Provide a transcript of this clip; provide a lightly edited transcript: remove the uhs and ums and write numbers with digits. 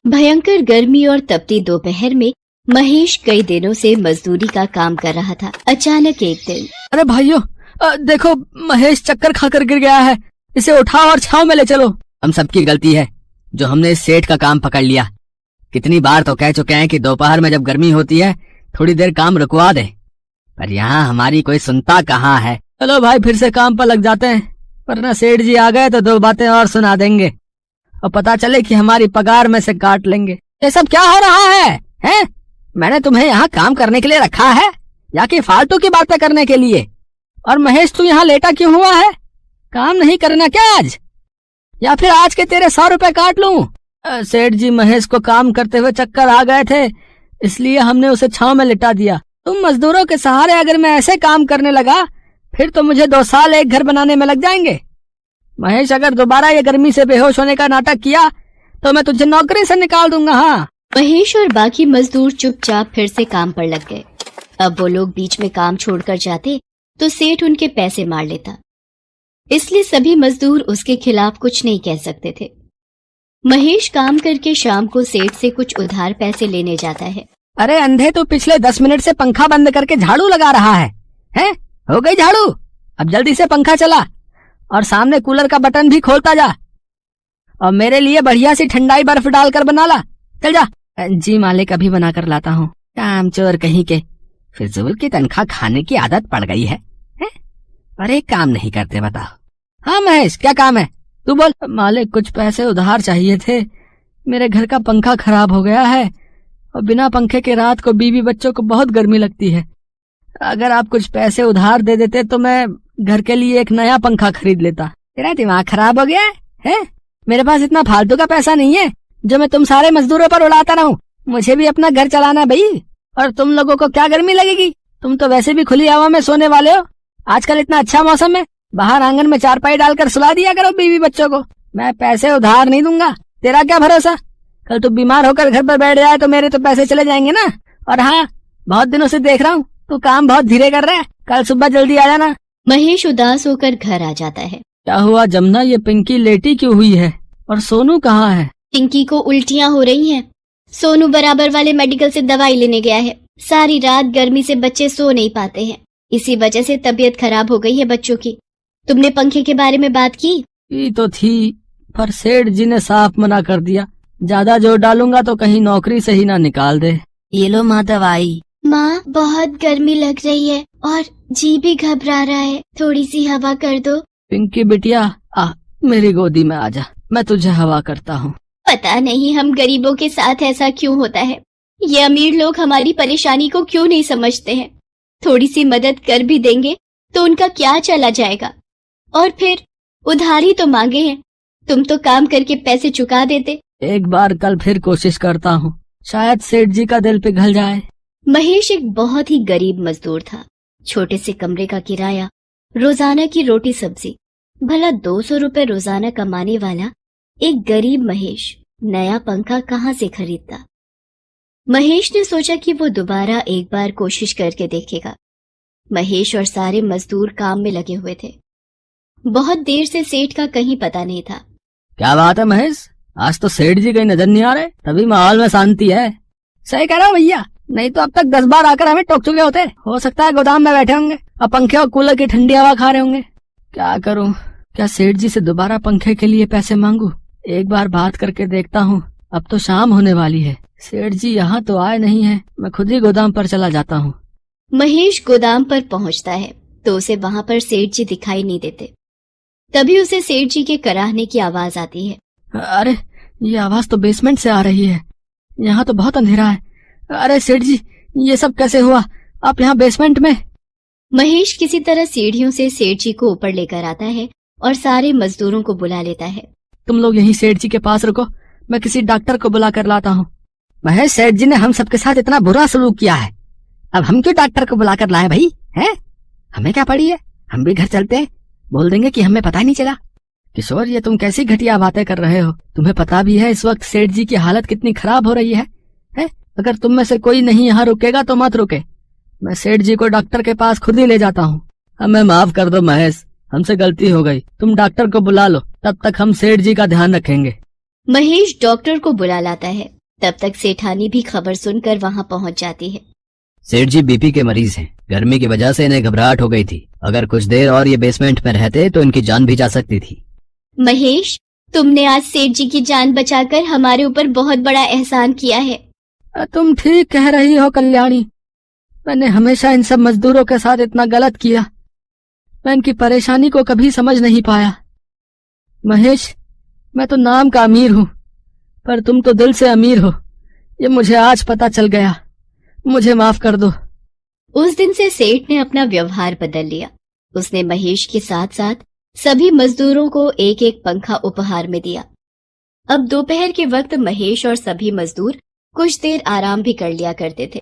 भयंकर गर्मी और तपती दोपहर में महेश कई दिनों से मजदूरी का काम कर रहा था। अचानक एक दिन, अरे भाइयों, देखो महेश चक्कर खाकर गिर गया है, इसे उठाओ और छांव में ले चलो। हम सबकी गलती है जो हमने इस सेठ का काम पकड़ लिया। कितनी बार तो कह चुके हैं कि दोपहर में जब गर्मी होती है थोड़ी देर काम रुकवा दे, पर यहाँ हमारी कोई सुनता कहाँ है। चलो भाई, फिर से काम पर लग जाते हैं, वरना सेठ जी आ गए तो दो बातें और सुना देंगे और पता चले कि हमारी पगार में से काट लेंगे। ये सब क्या हो रहा है, हैं? मैंने तुम्हें यहाँ काम करने के लिए रखा है या कि फालतू की बातें करने के लिए? और महेश, तू यहाँ लेटा क्यों हुआ है? काम नहीं करना क्या आज, या फिर आज के तेरे 100 रुपए काट लूं? सेठ जी, महेश को काम करते हुए चक्कर आ गए थे, इसलिए हमने उसे छांव में लिटा दिया। तुम मजदूरों के सहारे अगर मैं ऐसे काम करने लगा फिर तो मुझे 2 साल एक घर बनाने में लग जाएंगे। महेश, अगर दोबारा ये गर्मी से बेहोश होने का नाटक किया तो मैं तुझे नौकरी से निकाल दूंगा। हाँ। महेश और बाकी मजदूर चुपचाप फिर से काम पर लग गए। अब वो लोग बीच में काम छोड़कर जाते तो सेठ उनके पैसे मार लेता, इसलिए सभी मजदूर उसके खिलाफ कुछ नहीं कह सकते थे। महेश काम करके शाम को सेठ से कुछ उधार पैसे लेने जाता है। अरे अंधे, तो पिछले 10 मिनट से पंखा बंद करके झाड़ू लगा रहा है, हैं? हो गई झाड़ू? अब जल्दी से पंखा चला और सामने कूलर का बटन भी खोलता जा, और मेरे लिए बढ़िया सी ठंडाई बर्फ डालकर बना ला। चल जा। जी मालिक, अभी बना कर लाता हूँ। काम चोर कहीं के, फिजूल की तनख्वाह खाने की आदत पड़ गई है, हैं? और एक काम नहीं करते, बताओ। हाँ महेश, क्या काम है, तू बोल। मालिक, कुछ पैसे उधार चाहिए थे, मेरे घर का पंखा खराब हो गया है और बिना पंखे के रात को बीवी बच्चों को बहुत गर्मी लगती है। अगर आप कुछ पैसे उधार दे देते तो मैं घर के लिए एक नया पंखा खरीद लेता। तेरा दिमाग खराब हो गया है? मेरे पास इतना फालतू का पैसा नहीं है जो मैं तुम सारे मजदूरों पर उड़ाता रहूं। मुझे भी अपना घर चलाना भाई। और तुम लोगों को क्या गर्मी लगेगी, तुम तो वैसे भी खुली हवा में सोने वाले हो। आजकल इतना अच्छा मौसम है, बाहर आंगन में चारपाई डालकर सुला दिया करो बीवी बच्चों को। मैं पैसे उधार नहीं दूंगा, तेरा क्या भरोसा, कल तू बीमार होकर घर पर बैठ जाए तो मेरे तो पैसे चले जाएंगे ना। और हाँ, बहुत दिनों से देख रहा हूँ तू काम बहुत धीरे कर रहा है, कल सुबह जल्दी आ जाना। महेश उदास होकर घर आ जाता है। क्या हुआ जमुना, ये पिंकी लेटी क्यों हुई है और सोनू कहाँ है? पिंकी को उल्टियाँ हो रही हैं। सोनू बराबर वाले मेडिकल से दवाई लेने गया है। सारी रात गर्मी से बच्चे सो नहीं पाते हैं, इसी वजह से तबीयत खराब हो गई है बच्चों की। तुमने पंखे के बारे में बात की? ये तो थी, पर सेठ जी ने साफ मना कर दिया, ज्यादा जोर डालूंगा तो कहीं नौकरी से ही ना निकाल दे। ये लो माँ दवाई। माँ, बहुत गर्मी लग रही है और जी भी घबरा रहा है, थोड़ी सी हवा कर दो। पिंकी बिटिया, आ मेरी गोदी में आजा, मैं तुझे हवा करता हूँ। पता नहीं हम गरीबों के साथ ऐसा क्यों होता है, ये अमीर लोग हमारी परेशानी को क्यों नहीं समझते हैं। थोड़ी सी मदद कर भी देंगे तो उनका क्या चला जाएगा, और फिर उधारी तो मांगे हैं, तुम तो काम करके पैसे चुका देते। एक बार कल फिर कोशिश करता हूँ, शायद सेठ जी का दिल पिघल जाए। महेश एक बहुत ही गरीब मजदूर था। छोटे से कमरे का किराया, रोजाना की रोटी सब्जी, भला 200 रुपए रोजाना कमाने वाला एक गरीब महेश नया पंखा कहाँ से खरीदता। महेश ने सोचा कि वो दोबारा एक बार कोशिश करके देखेगा। महेश और सारे मजदूर काम में लगे हुए थे। बहुत देर से सेठ का कहीं पता नहीं था। क्या बात है महेश, आज तो सेठ जी कहीं नजर नहीं आ रहे, तभी माहौल में शांति है। सही कह रहा हूँ भैया, नहीं तो अब तक 10 बार आकर हमें टोक चुके होते। हो सकता है गोदाम में बैठे होंगे और पंखे और कूलर की ठंडी हवा खा रहे होंगे। क्या करूँ, क्या सेठ जी से दोबारा पंखे के लिए पैसे मांगू? एक बार बात करके देखता हूँ। अब तो शाम होने वाली है, सेठ जी यहाँ तो आए नहीं है, मैं खुद ही गोदाम पर चला जाता हूँ। महेश गोदाम पर पहुँचता है तो उसे वहाँ पर सेठ जी दिखाई नहीं देते। तभी उसे सेठ जी के कराहने की आवाज आती है। अरे, ये आवाज तो बेसमेंट से आ रही है, यहाँ तो बहुत अंधेरा है। अरे सेठ जी, ये सब कैसे हुआ, आप यहाँ बेसमेंट में? महेश किसी तरह सीढ़ियों से सेठ जी को ऊपर लेकर आता है और सारे मजदूरों को बुला लेता है। तुम लोग यहीं सेठ जी के पास रुको, मैं किसी डॉक्टर को बुला कर लाता हूँ। महेश, सेठ जी ने हम सबके साथ इतना बुरा सलूक किया है, अब हम क्यों डॉक्टर को बुला कर लाए भाई, हैं? हमें क्या पड़ी है, हम भी घर चलते हैं, बोल देंगे कि हमें पता ही नहीं चला। किशोर, ये तुम कैसी घटिया बातें कर रहे हो? तुम्हें पता भी है इस वक्त सेठ जी की हालत कितनी खराब हो रही है? अगर तुम में से कोई नहीं यहाँ रुकेगा तो मत रुके, मैं सेठ जी को डॉक्टर के पास खुद ही ले जाता हूँ। हमें माफ कर दो महेश, हमसे गलती हो गई, तुम डॉक्टर को बुला लो, तब तक हम सेठ जी का ध्यान रखेंगे। महेश डॉक्टर को बुला लाता है तब तक सेठानी भी खबर सुनकर वहां पहुंच जाती है। सेठ जी बीपी के मरीज हैं। गर्मी की वजह से इन्हें घबराहट हो गई थी। अगर कुछ देर और ये बेसमेंट में रहते तो इनकी जान भी जा सकती थी। महेश, तुमने आज सेठ जी की जान बचाकर हमारे ऊपर बहुत बड़ा एहसान किया है। तुम ठीक कह रही हो कल्याणी। मैंने हमेशा इन सब मजदूरों के साथ इतना गलत किया। मैं इनकी परेशानी को कभी समझ नहीं पाया। महेश, मैं तो नाम का अमीर हूँ, पर तुम तो दिल से अमीर हो। ये मुझे आज पता चल गया। मुझे माफ कर दो। उस दिन से सेठ ने अपना व्यवहार बदल लिया। उसने महेश के साथ साथ सभी मजदूरों को एक एक पंखा उपहार में दिया। अब दोपहर के वक्त महेश और सभी मजदूर कुछ देर आराम भी कर लिया करते थे।